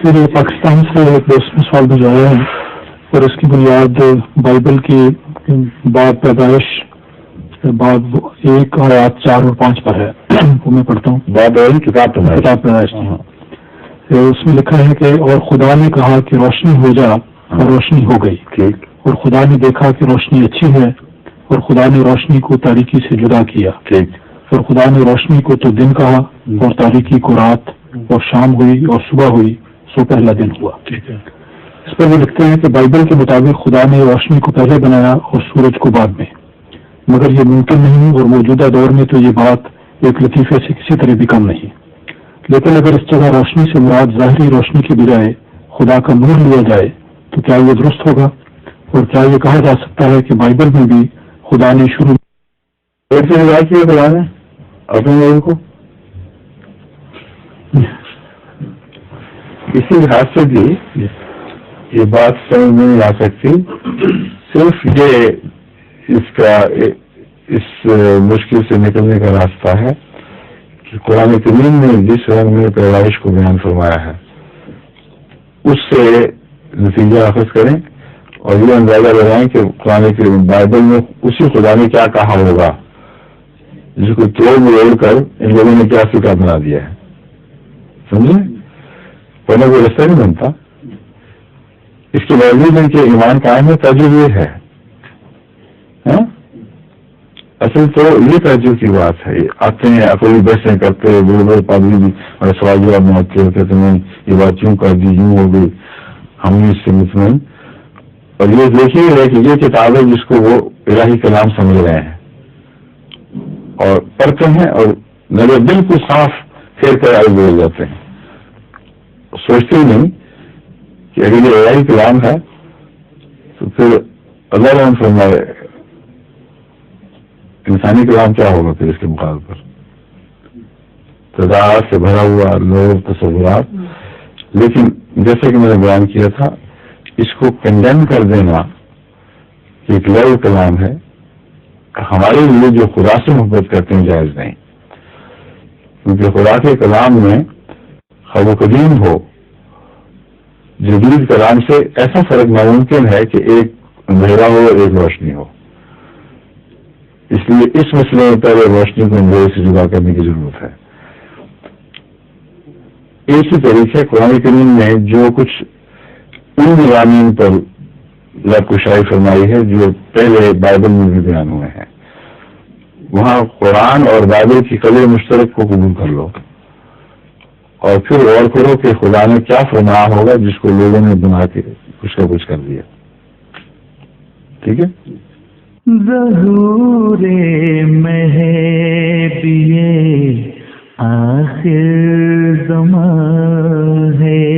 پھر پاکستان سے ایک دوسرا سوال بھیجایا ہے اور اس کی بنیاد بائبل کی باب پیدائش باب 1 آیات 4 اور 5 پر ہے. وہ میں پڑھتا ہوں. کتاب پیدائش. اس میں لکھا ہے کہ اور خدا نے کہا کہ روشنی ہو جا اور روشنی ہو گئی. اور خدا نے دیکھا کہ روشنی اچھی ہے اور خدا نے روشنی کو تاریکی سے جدا کیا. اور خدا نے روشنی کو تو دن کہا اور تاریکی کو رات. اور شام ہوئی اور صبح ہوئی سو پہلا دن ہوا. اس پر وہ لکھتے ہیں کہ بائبل کے مطابق خدا نے روشنی کو پہلے بنایا اور سورج کو بعد میں. مگر یہ ممکن نہیں اور موجودہ دور میں تو یہ بات ایک لطیفے سے کسی طرح بھی کم نہیں. لیکن اگر اس جگہ روشنی سے مراد ظاہری روشنی کی بجائے خدا کا نور لیا جائے تو کیا یہ درست ہوگا؟ اور کیا یہ کہا جا سکتا ہے کہ بائبل میں بھی خدا نے شروع کیا خدا نے اپنے لوگوں کو اسی لحاظ سے بھی یہ بات سمجھ میں نہیں آ سکتی. صرف یہ اس مشکل سے نکلنے کا راستہ ہے کہ قرآن کریم نے جس رنگ میں پیدائش کو بیان فرمایا ہے اس سے نتیجہ اخذ کریں اور یہ اندازہ لگائیں کہ قرآن کریم بائبل میں اسی خدا نے کیا کہا ہوگا جس کو توڑ مروڑ کر ان لوگوں نے کیا فکر بنا دیا ہے. سمجھے؟ ورنہ وہ رستہ نہیں بنتا. اس کے باوجود ان کے ایمان قائم میں تعجب یہ ہے. اصل تو یہ تعجب کی بات ہے. آتے ہیں عقلی بحثیں کرتے بڑے بڑے پادری بھی اور سوال جواب مانگتے ہوتے تو میں یہ بات کیوں کر دی یوں ہو گئی ہم اس سے مطمئن. اور یہ دیکھیے گا کہ یہ کتاب ہے جس کو وہ الہی کلام سمجھ رہے ہیں اور پڑھتے ہیں اور نظر بالکل صاف پھیر کر آگے بڑھ جاتے ہیں. سوچتے ہی نہیں کہ اگر یہ الہی کلام ہے تو پھر اللہ نے فرمائے انسانی کلام کیا ہوگا پھر اس کے مقابلے پر. تضاد سے بھرا ہوا لوگ تصورات. لیکن جیسے کہ میں نے بیان کیا تھا اس کو کنڈیم کر دینا کہ ایک لائیو کلام ہے ہمارے لیے جو خدا سے محبت کرتے ہیں جائز نہیں. کیونکہ خدا کے کلام میں خب و قدیم ہو جدید کلام سے ایسا فرق ناممکن ہے کہ ایک اندھیرا ہو اور ایک روشنی ہو. اس لیے اس مسئلے میں پہلے روشنی کو اندھیرے سے جدا کرنے کی ضرورت ہے. ایک ہی طریقے قرآن کریم میں جو کچھ ان مضامین پر لب کشائی فرمائی ہے جو پہلے بائبل میں بھی بیان ہوئے ہیں وہاں قرآن اور بائبل کی قدر مشترک کو قبول کر لو اور پھر غور کرو کہ خدا نے کیا فرمایا ہوگا جس کو لوگوں نے بنا کے کچھ کا کچھ کر دیا. ٹھیک ہے. ظہور مہدی آخر زمان ہے